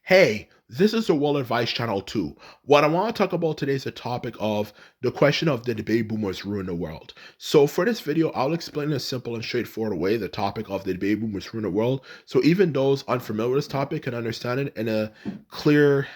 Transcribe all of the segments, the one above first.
Hey, this is the World Advice Channel 2. What I want to talk about today is the topic of the question of did the baby boomers ruin the world? So for this video, I'll explain in a simple and straightforward way the topic of did baby boomers ruin the world. So even those unfamiliar with this topic can understand it in a clear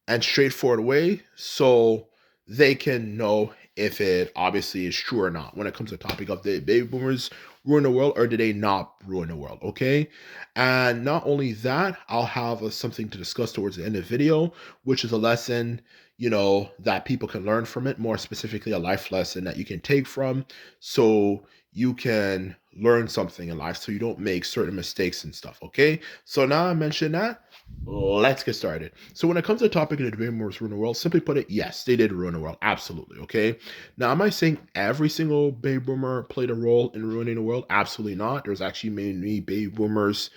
and straightforward way so they can know if it obviously is true or not when it comes to the topic of the baby boomers ruin the world or did they not ruin the world, okay? And not only that, I'll have something to discuss towards the end of the video, which is a lesson, that people can learn from it, more specifically a life lesson that you can take from so you can learn something in life so you don't make certain mistakes and stuff, okay? So now I mentioned that, let's get started. So when it comes to the topic of the baby boomers ruin the world, simply put it, yes, they did ruin the world. Absolutely. Okay. Now, am I saying every single baby boomer played a role in ruining the world? Absolutely not. There's actually many baby boomers,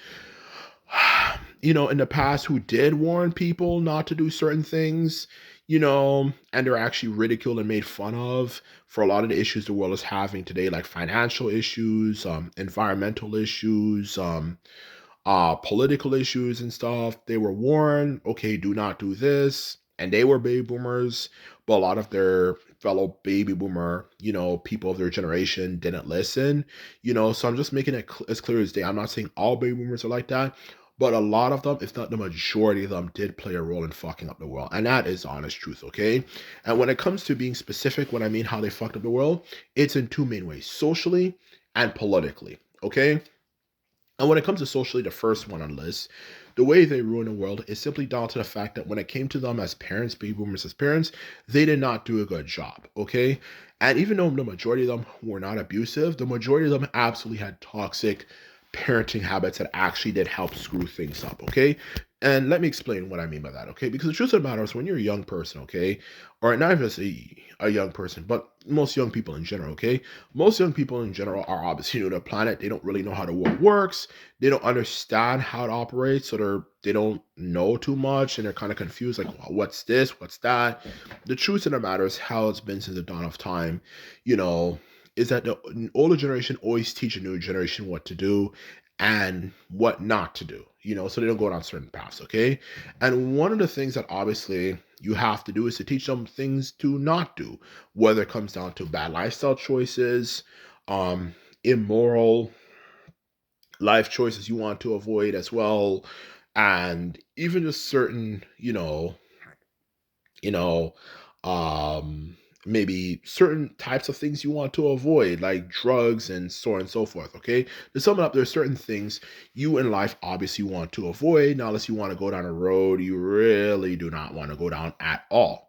in the past who did warn people not to do certain things, and they're actually ridiculed and made fun of for a lot of the issues the world is having today, like financial issues, environmental issues, political issues and stuff. They were warned, okay, do not do this. And they were baby boomers, but a lot of their fellow baby boomer, people of their generation didn't listen, So I'm just making it as clear as day. I'm not saying all baby boomers are like that, but a lot of them, if not the majority of them, did play a role in fucking up the world. And that is honest truth, okay? And when it comes to being specific, when I mean how they fucked up the world, it's in two main ways, socially and politically, okay? And when it comes to socially, the first one on the list, the way they ruin the world is simply down to the fact that when it came to them as parents, baby boomers as parents, they did not do a good job, okay? And even though the majority of them were not abusive, the majority of them absolutely had toxic parenting habits that actually did help screw things up, okay? And let me explain what I mean by that, okay? Because the truth of the matter is when you're a young person, okay, or not even a young person, but most young people in general, okay? Most young people in general are obviously new to the planet. They don't really know how the world works. They don't understand how it operates, so they don't know too much, and they're kind of confused, like, well, what's this, what's that? The truth of the matter is how it's been since the dawn of time, is that the older generation always teach a new generation what to do and what not to do, so they don't go down certain paths, okay? And one of the things that obviously you have to do is to teach them things to not do, whether it comes down to bad lifestyle choices, immoral life choices you want to avoid as well, and even just certain, you know, um, maybe certain types of things you want to avoid, like drugs and so on and so forth. Okay. To sum it up, there's certain things you in life obviously want to avoid, now unless you want to go down a road you really do not want to go down at all.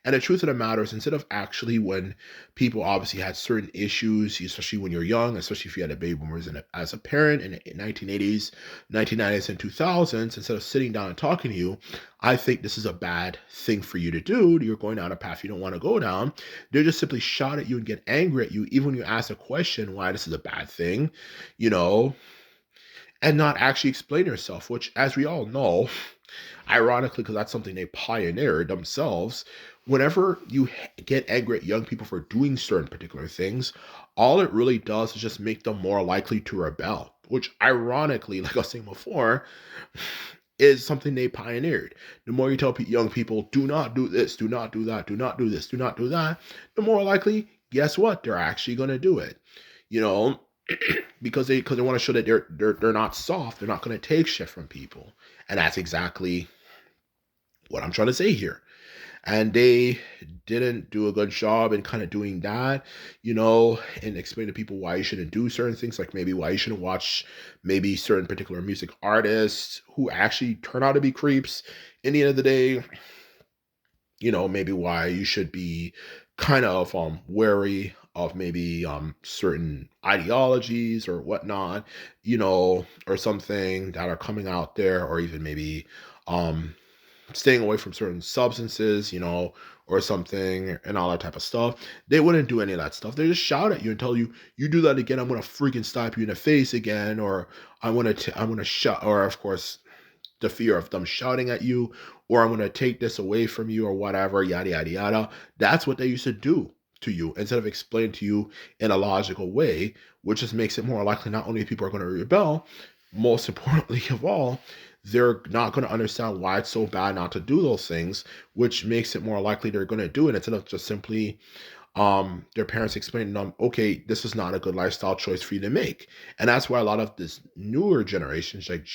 And the truth of the matter is, instead of actually when people obviously had certain issues, especially when you're young, especially if you had a baby boomers as a parent in the 1980s, 1990s, and 2000s, instead of sitting down and talking to you, I think this is a bad thing for you to do. You're going down a path you don't want to go down. They just simply shout at you and get angry at you, even when you ask a question why this is a bad thing, you know, and not actually explain yourself, which, as we all know, ironically, because that's something they pioneered themselves, whenever you get angry at young people for doing certain particular things, all it really does is just make them more likely to rebel, which ironically, like I was saying before, is something they pioneered. The more you tell young people, do not do this, do not do that, do not do this, do not do that, the more likely, guess what? They're actually going to do it. You know, because they want to show that they're not soft. They're not going to take shit from people, and that's exactly what I'm trying to say here. And they didn't do a good job in kind of doing that, and explain to people why you shouldn't do certain things, like maybe why you shouldn't watch maybe certain particular music artists who actually turn out to be creeps. In the end of the day, maybe why you should be kind of wary of maybe certain ideologies or whatnot, or something that are coming out there, or even maybe um staying away from certain substances, or something, and all that type of stuff. They wouldn't do any of that stuff. They just shout at you and tell you, you do that again, I'm gonna freaking slap you in the face again, or I'm gonna shout, or of course the fear of them shouting at you, or I'm going to take this away from you, or whatever, yada, yada, yada. That's what they used to do to you instead of explain to you in a logical way, which just makes it more likely not only people are going to rebel, most importantly of all, they're not going to understand why it's so bad not to do those things, which makes it more likely they're going to do it instead of just simply their parents explaining to them, okay, this is not a good lifestyle choice for you to make. And that's why a lot of this newer generations, like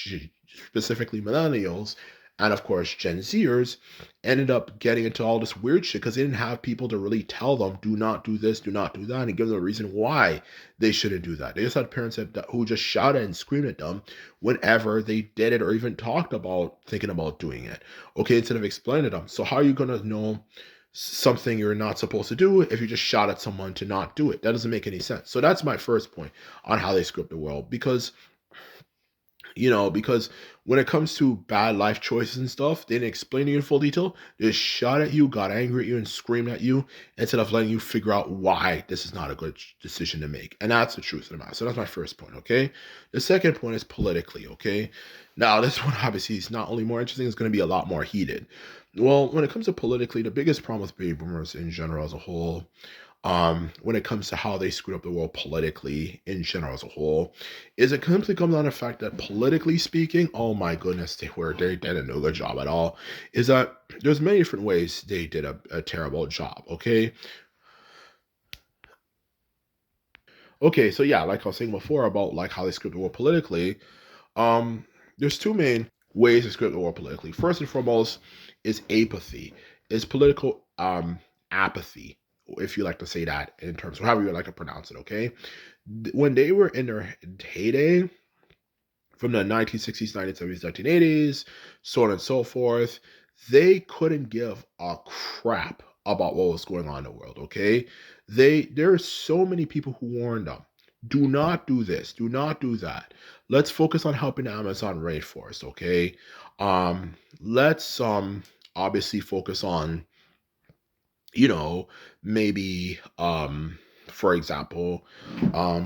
specifically millennials and of course Gen Zers, ended up getting into all this weird shit because they didn't have people to really tell them, do not do this, do not do that, and give them a reason why they shouldn't do that. They just had parents who just shouted and screamed at them whenever they did it or even talked about thinking about doing it. Okay, instead of explaining to them. So how are you gonna know something you're not supposed to do if you just shot at someone to not do it? That doesn't make any sense. So that's my first point on how they script the world. Because when it comes to bad life choices and stuff, they didn't explain to you in full detail. They just shot at you, got angry at you, and screamed at you instead of letting you figure out why this is not a good decision to make. And that's the truth of the matter. So that's my first point, okay? The second point is politically, okay? Now, this one obviously is not only more interesting, it's going to be a lot more heated. Well, when it comes to politically, the biggest problem with baby boomers in general as a whole, when it comes to how they screwed up the world politically in general as a whole, is it completely comes down to the fact that politically speaking, oh my goodness, they didn't do a good job at all. Is that there's many different ways they did a terrible job. Okay, so yeah, like I was saying before about like how they script the world politically, there's two main ways to script the war politically. First and foremost is apathy. Is political apathy, if you like to say that in terms of however you like to pronounce it, okay? When they were in their heyday, from the 1960s, 1970s, 1980s, so on and so forth, they couldn't give a crap about what was going on in the world, okay? There are so many people who warned them. Do not do this, do not do that. Let's focus on helping the Amazon rainforest, okay? Let's obviously focus on, you know, maybe for example,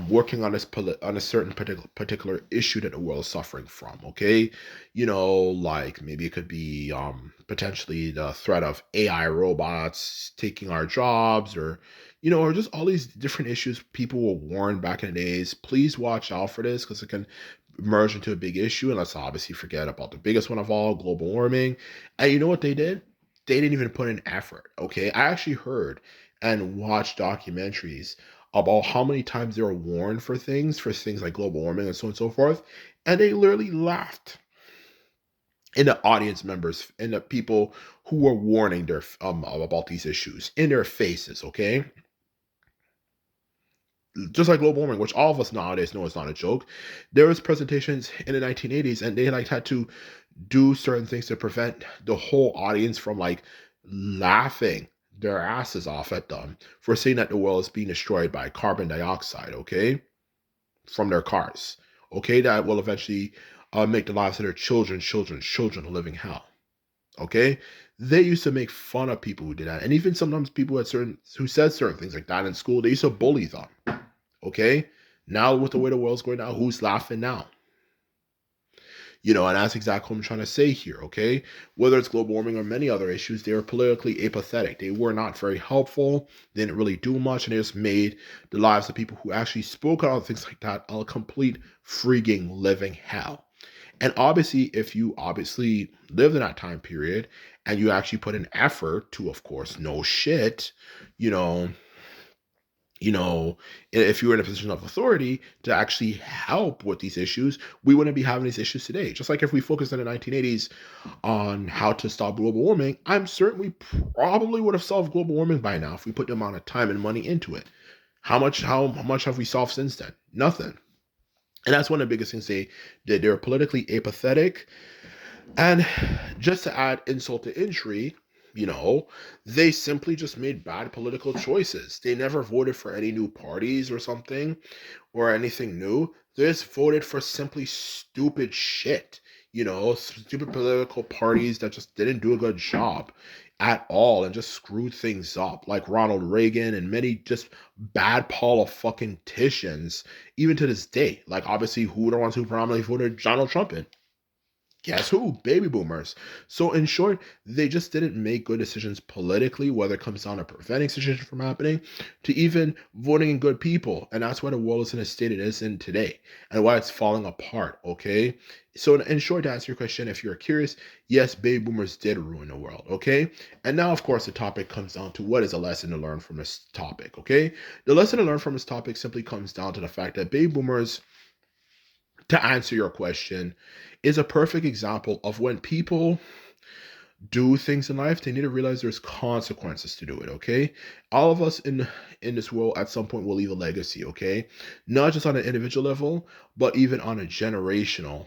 working on on a certain particular issue that the world is suffering from. Okay, like maybe it could be potentially the threat of AI robots taking our jobs, or just all these different issues people were warned back in the days. Please watch out for this because it can merge into a big issue. And let's obviously forget about the biggest one of all, global warming. And you know what they did? They didn't even put in effort. Okay, I actually heard and watched documentaries about how many times they were warned for things like global warming and so on and so forth, and they literally laughed in the audience members and the people who were warning their about these issues in their faces. Okay, just like global warming, which all of us nowadays know is not a joke. There was presentations in the 1980s, and they like had to do certain things to prevent the whole audience from like laughing their asses off at them for saying that the world is being destroyed by carbon dioxide, okay, from their cars, okay, that will eventually make the lives of their children a living hell, okay. They used to make fun of people who did that, and even sometimes people who said certain things like that in school, they used to bully them, okay. Now with the way the world's going now, who's laughing now? And that's exactly what I'm trying to say here, okay? Whether it's global warming or many other issues, they were politically apathetic. They were not very helpful. They didn't really do much, and they just made the lives of people who actually spoke out things like that a complete freaking living hell. And obviously, if you obviously lived in that time period and you actually put an effort to, of course, no shit, you know, if you were in a position of authority to actually help with these issues, we wouldn't be having these issues today. Just like if we focused in the 1980s on how to stop global warming, I'm certain we probably would have solved global warming by now if we put the amount of time and money into it. How much have we solved since then? Nothing. And that's one of the biggest things they did. They were politically apathetic. And just to add insult to injury, they simply just made bad political choices. They never voted for any new parties or something or anything new. They just voted for simply stupid shit. Stupid political parties that just didn't do a good job at all and just screwed things up, like Ronald Reagan and many just bad politicians, even to this day. Like, obviously, who are the ones who prominently voted Donald Trump in? Guess who? Baby boomers. So in short, they just didn't make good decisions politically, whether it comes down to preventing situations from happening, to even voting in good people. And that's why the world is in a state it is in today and why it's falling apart. Okay. So in short, to answer your question, if you're curious, yes, baby boomers did ruin the world. Okay. And now, of course, the topic comes down to what is a lesson to learn from this topic. Okay. The lesson to learn from this topic simply comes down to the fact that baby boomers, to answer your question, is a perfect example of when people do things in life, they need to realize there's consequences to do it. Okay, all of us in this world at some point will leave a legacy. Okay, not just on an individual level, but even on a generational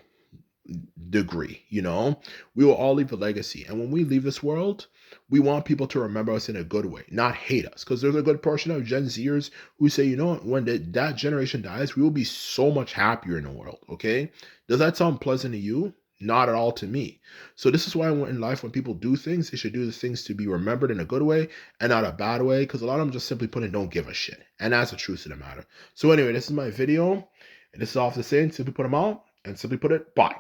degree. We will all leave a legacy, and when we leave this world, we want people to remember us in a good way, not hate us, because there's a good portion of Gen Zers who say, when that generation dies, we will be so much happier in the world. Okay, does that sound pleasant to you? Not at all to me. So this is why in life, when people do things, they should do the things to be remembered in a good way and not a bad way, because a lot of them just simply put in don't give a shit, and that's the truth of the matter. So anyway, this is my video, and this is all to say, simply put them out and simply put it bye.